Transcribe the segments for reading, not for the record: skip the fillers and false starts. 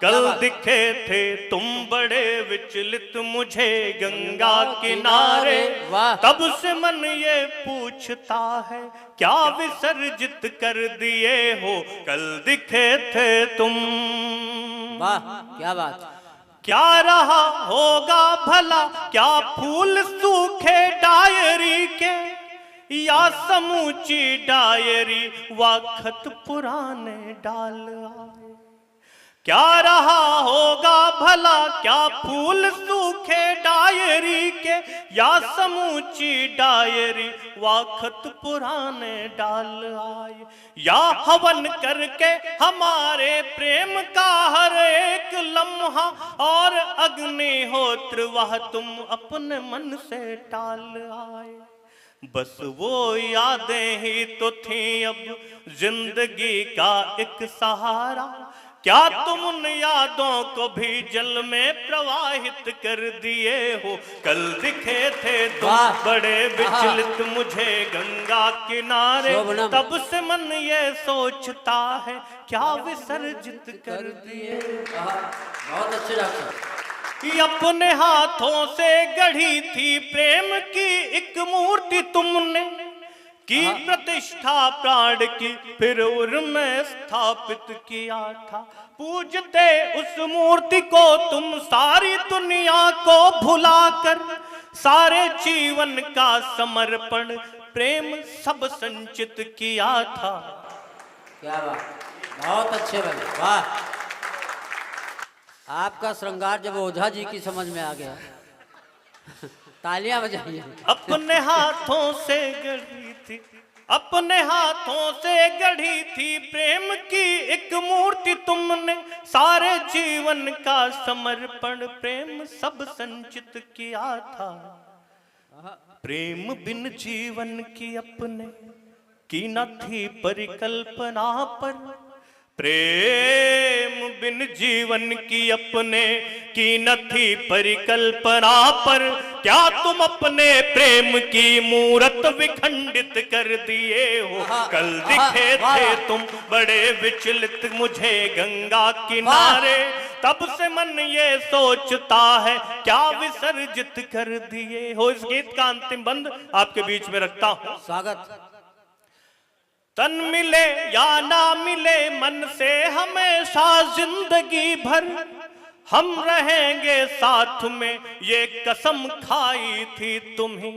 कल दिखे थे तुम बड़े विचलित मुझे गंगा किनारे, तब से मन ये पूछता है क्या विसर्जित कर दिए हो कल दिखे थे तुम। वाह क्या बात। क्या रहा होगा भला, क्या फूल सूखे डायरी के, या समूची डायरी व खत पुराने डाल आए। क्या रहा होगा भला, क्या फूल सूखे डायरी के, या समूची डायरी व खत पुराने डाल आए। या हवन करके हमारे प्रेम का हर एक लम्हा, और अग्निहोत्र वह तुम अपने मन से टाल आए। बस वो यादें ही तो थी अब जिंदगी का एक सहारा, क्या तुम उन यादों को भी जल में प्रवाहित कर दिए हो कल दिखे थे तुम बड़े विचलित मुझे गंगा किनारे, तब से मन ये सोचता है क्या विसर्जित कर दिए। बहुत अच्छे डॉक्टर। अपने हाथों से गढ़ी थी प्रेम की एक मूर्ति तुमने, की प्रतिष्ठा प्राण की फिर उनमें स्थापित किया था। पूजते उस मूर्ति को तुम सारी दुनिया को भुलाकर, सारे जीवन का समर्पण प्रेम सब संचित किया था। क्या बात, बहुत अच्छे बने, वाह। आपका श्रृंगार जब ओझा जी की समझ में आ गया तालियां बजाइए। अपने हाथों से गढ़ी थी, अपने हाथों से गढ़ी थी प्रेम की एक मूर्ति तुमने, सारे जीवन का समर्पण प्रेम सब संचित किया था। प्रेम बिन जीवन की अपने की न थी परिकल्पना पर, प्रेम बिन जीवन की अपने की न थी परिकल्पना पर, क्या तुम अपने प्रेम की मूरत विखंडित कर दिए हो कल दिखे थे तुम बड़े विचलित मुझे गंगा किनारे, तब से मन ये सोचता है क्या विसर्जित कर दिए हो। इस गीत का अंतिम बंद आपके बीच में रखता हूं। स्वागत। तन मिले या ना मिले मन से हमेशा जिंदगी भर, हम रहेंगे साथ में ये कसम खाई थी तुम्हीं।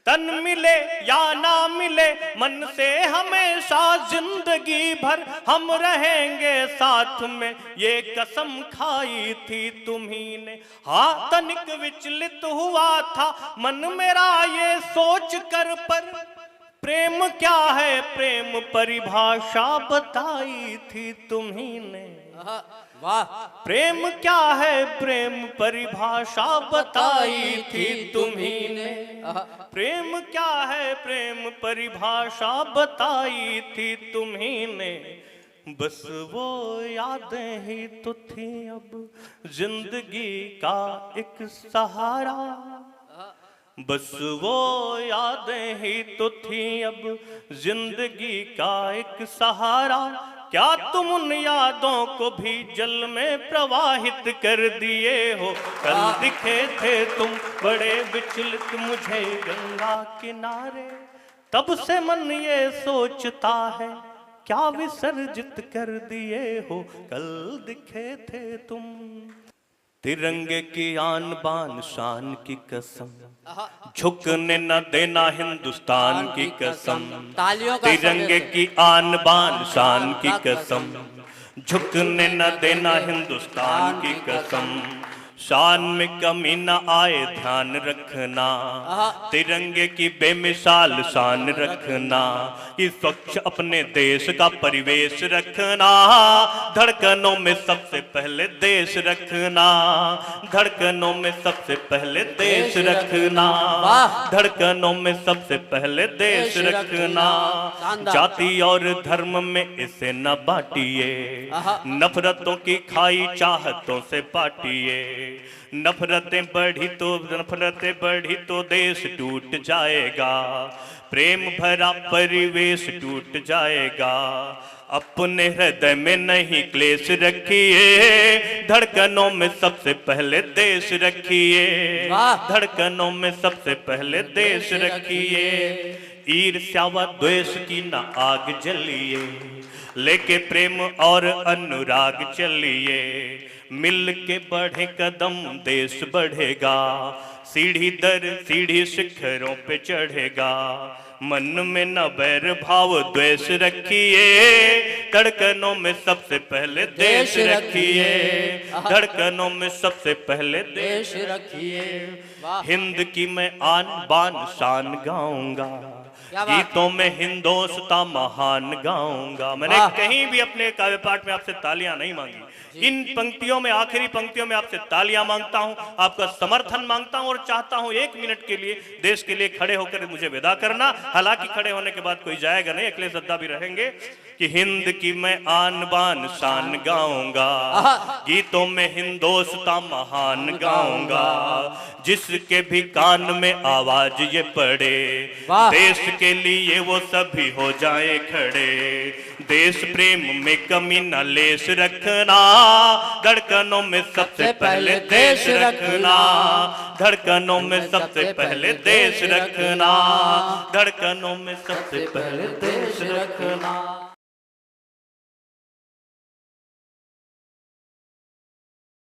तन मिले या ना मिले मन से हमेशा जिंदगी भर, हम रहेंगे साथ में ये कसम खाई थी तुम्हीं ने। हाँ तनिक विचलित हुआ था मन मेरा ये सोच कर, पर प्रेम क्या है प्रेम परिभाषा बताई थी तुम्हीं ने। वाह। प्रेम क्या है प्रेम परिभाषा बताई थी तुम्हीं ने। प्रेम क्या है प्रेम परिभाषा बताई थी तुम्हीं ने। बस वो यादें ही तो थी अब जिंदगी का एक सहारा, बस वो यादें ही तो थी अब जिंदगी का एक सहारा, क्या तुम उन यादों को भी जल में प्रवाहित कर दिए हो कल दिखे थे तुम बड़े विचलित मुझे गंगा किनारे, तब से मन ये सोचता है क्या विसर्जित कर दिए हो कल दिखे थे तुम। तिरंगे की आन बान शान की कसम, झुकने न देना हिंदुस्तान की कसम। तिरंगे की आन बान शान की कसम, झुकने न देना हिंदुस्तान की कसम। शान में कमी न आए ध्यान रखना, तिरंगे की बेमिसाल शान रखना। इस स्वच्छ अपने देश का परिवेश रखना, धड़कनों में सबसे पहले देश रखना। धड़कनों में सबसे पहले देश रखना, धड़कनों में सबसे पहले देश रखना। जाति और धर्म में इसे न बांटिए, नफरतों की खाई चाहतों से पाटिए। नफरतें बढ़ी तो देश टूट जाएगा, प्रेम भरा परिवेश टूट जाएगा, अपने हृदय में नहीं क्लेश रखिए, धड़कनों में सबसे पहले देश रखिए, धड़कनों में सबसे पहले देश रखिए। ईर्ष्या व द्वेष की न आग जलिए, लेके प्रेम और अनुराग चलिए, मिल के बढ़े कदम देश बढ़ेगा, सीढ़ी दर सीढ़ी शिखरों पे चढ़ेगा। मन में न बैर भाव द्वेष रखिए, धड़कनों में सबसे पहले देश रखिए, धड़कनों में सबसे पहले देश रखिए। हिंद की मैं आन बान शान गाऊंगा, गीतों में हिंदोस्तां महान गाऊंगा। मैंने कहीं भी अपने काव्य पाठ में आपसे तालियां नहीं मांगी, इन पंक्तियों में, आखिरी पंक्तियों में आपसे तालियां मांगता हूं, आपका समर्थन मांगता हूं और चाहता हूं 1 मिनट के लिए देश के लिए खड़े होकर मुझे विदा करना। हालांकि खड़े होने के बाद कोई जाएगा नहीं, अगले सद्दा भी रहेंगे कि हिंद की मैं आन बान शान गाऊंगा, गीतों में हिंदोस्तां महान गाऊंगा, जिसके भी कान में आवाज ये पड़े, देश के लिए वो सभी हो जाए खड़े। देश प्रेम में कमी न लेश रखना, धड़कनों में सबसे पहले देश रखना, धड़कनों में सबसे पहले देश रखना, धड़कनों में सबसे पहले देश रखना।